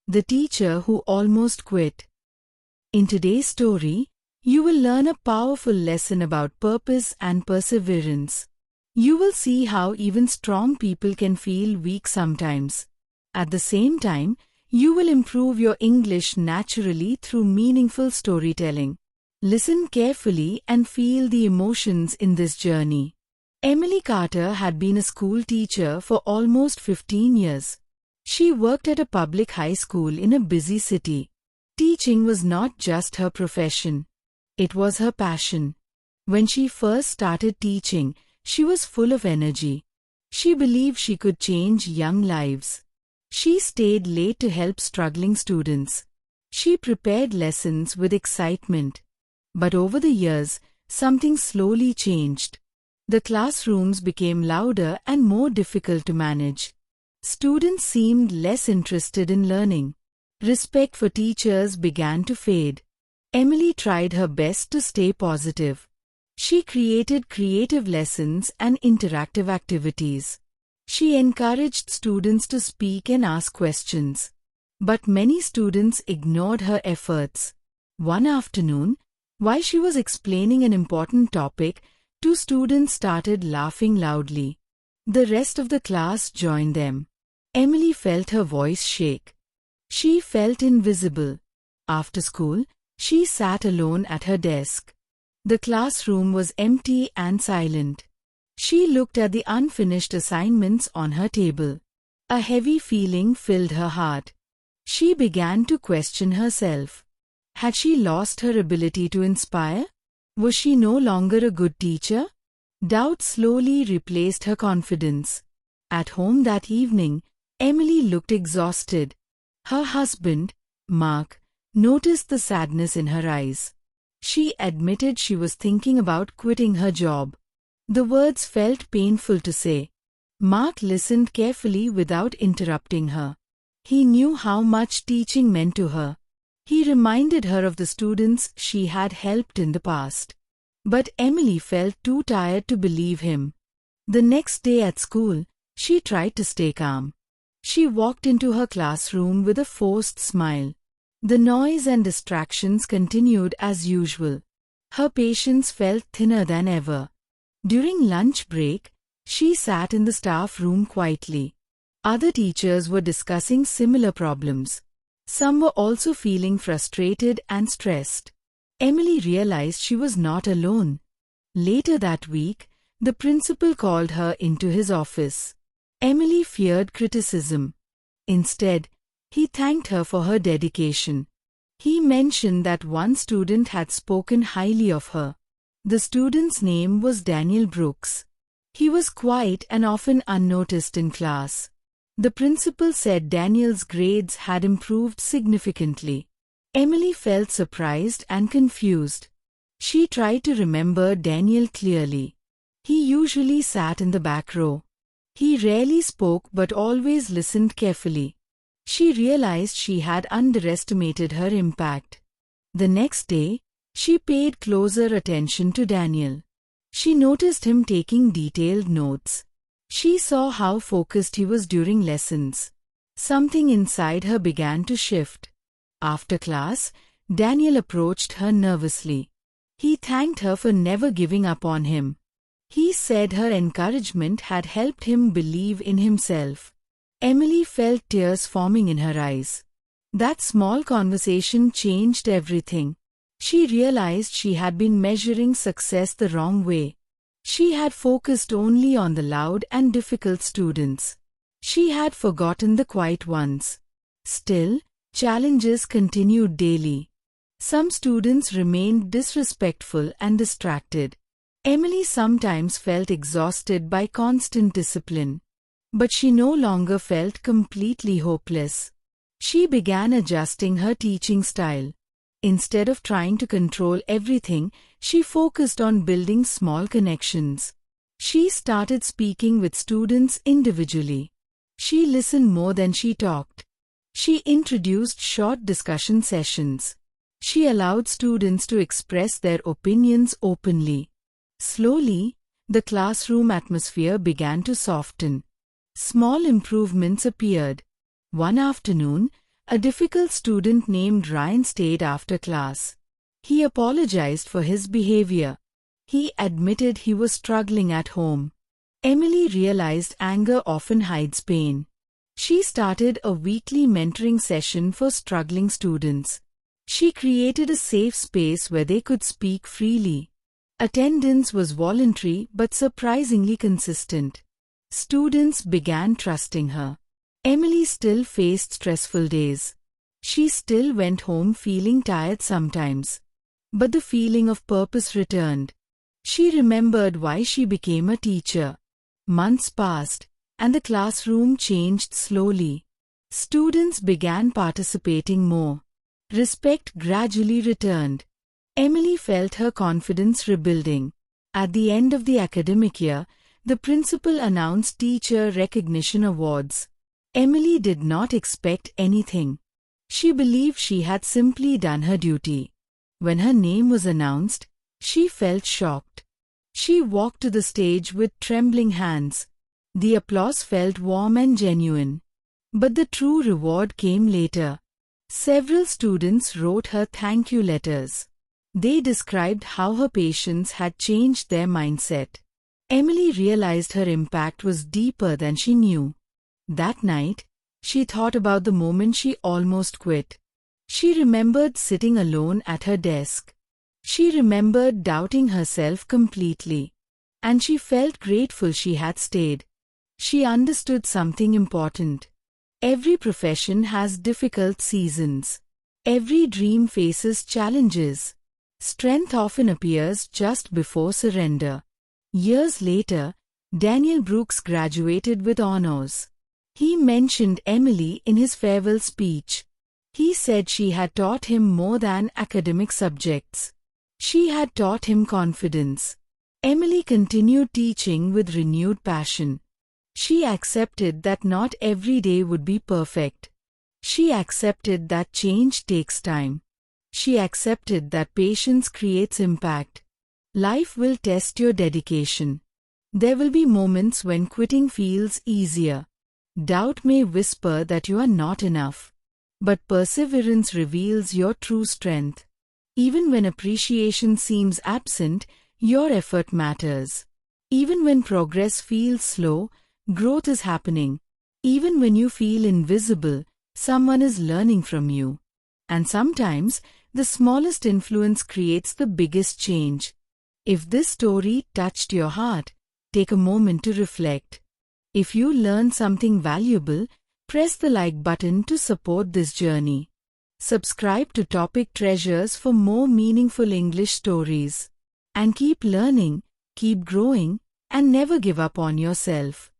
The teacher who almost quit. In today's story, you will learn a powerful lesson about purpose and perseverance. You will see how even strong people can feel weak sometimes. At the same time, you will improve your English naturally through meaningful storytelling. Listen carefully and feel the emotions in this journey. Emily Carter had been a school teacher for almost 15 years. She worked at a public high school in a busy city. Teaching was not just her profession. It was her passion. When she first started teaching, she was full of energy. She believed she could change young lives. She stayed late to help struggling students. She prepared lessons with excitement. But over the years, something slowly changed. The classrooms became louder and more difficult to manage. Students seemed less interested in learning. Respect for teachers began to fade. Emily tried her best to stay positive. She created creative lessons and interactive activities. She encouraged students to speak and ask questions. But many students ignored her efforts. One afternoon, while she was explaining an important topic, two students started laughing loudly. The rest of the class joined them. Emily felt her voice shake. She felt invisible. After school, she sat alone at her desk. The classroom was empty and silent. She looked at the unfinished assignments on her table. A heavy feeling filled her heart. She began to question herself. Had she lost her ability to inspire? Was she no longer a good teacher? Doubt slowly replaced her confidence. At home that evening, Emily looked exhausted. Her husband, Mark, noticed the sadness in her eyes. She admitted she was thinking about quitting her job. The words felt painful to say. Mark listened carefully without interrupting her. He knew how much teaching meant to her. He reminded her of the students she had helped in the past. But Emily felt too tired to believe him. The next day at school, she tried to stay calm. She walked into her classroom with a forced smile. The noise and distractions continued as usual. Her patience felt thinner than ever. During lunch break, she sat in the staff room quietly. Other teachers were discussing similar problems. Some were also feeling frustrated and stressed. Emily realized she was not alone. Later that week, the principal called her into his office. Emily feared criticism. Instead, he thanked her for her dedication. He mentioned that one student had spoken highly of her. The student's name was Daniel Brooks. He was quiet and often unnoticed in class. The principal said Daniel's grades had improved significantly. Emily felt surprised and confused. She tried to remember Daniel clearly. He usually sat in the back row. He rarely spoke but always listened carefully. She realized she had underestimated her impact. The next day, she paid closer attention to Daniel. She noticed him taking detailed notes. She saw how focused he was during lessons. Something inside her began to shift. After class, Daniel approached her nervously. He thanked her for never giving up on him. He said her encouragement had helped him believe in himself. Emily felt tears forming in her eyes. That small conversation changed everything. She realized she had been measuring success the wrong way. She had focused only on the loud and difficult students. She had forgotten the quiet ones. Still, challenges continued daily. Some students remained disrespectful and distracted. Emily sometimes felt exhausted by constant discipline. But she no longer felt completely hopeless. She began adjusting her teaching style. Instead of trying to control everything, she focused on building small connections. She started speaking with students individually. She listened more than she talked. She introduced short discussion sessions. She allowed students to express their opinions openly. Slowly, the classroom atmosphere began to soften. Small improvements appeared. One afternoon, A difficult student named Ryan stayed after class. He apologized for his behavior. He admitted he was struggling at home. Emily realized anger often hides pain. She started a weekly mentoring session for struggling students. She created a safe space where they could speak freely. Attendance was voluntary but surprisingly consistent. Students began trusting her. Emily still faced stressful days. She still went home feeling tired sometimes. But the feeling of purpose returned. She remembered why she became a teacher. Months passed, and the classroom changed slowly. Students began participating more. Respect gradually returned. Emily felt her confidence rebuilding. At the end of the academic year, the principal announced teacher recognition awards. Emily did not expect anything. She believed she had simply done her duty. When her name was announced, she felt shocked. She walked to the stage with trembling hands. The applause felt warm and genuine. But the true reward came later. Several students wrote her thank you letters. They described how her patience had changed their mindset. Emily realized her impact was deeper than she knew. That night, she thought about the moment she almost quit. She remembered sitting alone at her desk. She remembered doubting herself completely. And she felt grateful she had stayed. She understood something important. Every profession has difficult seasons. Every dream faces challenges. Strength often appears just before surrender. Years later, Daniel Brooks graduated with honors. He mentioned Emily in his farewell speech. He said she had taught him more than academic subjects. She had taught him confidence. Emily continued teaching with renewed passion. She accepted that not every day would be perfect. She accepted that change takes time. She accepted that patience creates impact. Life will test your dedication. There will be moments when quitting feels easier. Doubt may whisper that you are not enough. But perseverance reveals your true strength. Even when appreciation seems absent, your effort matters. Even when progress feels slow, growth is happening. Even when you feel invisible, someone is learning from you. And sometimes, the smallest influence creates the biggest change. If this story touched your heart, take a moment to reflect. If you learned something valuable, press the like button to support this journey. Subscribe to Topic Treasures for more meaningful English stories. And keep learning, keep growing, and never give up on yourself.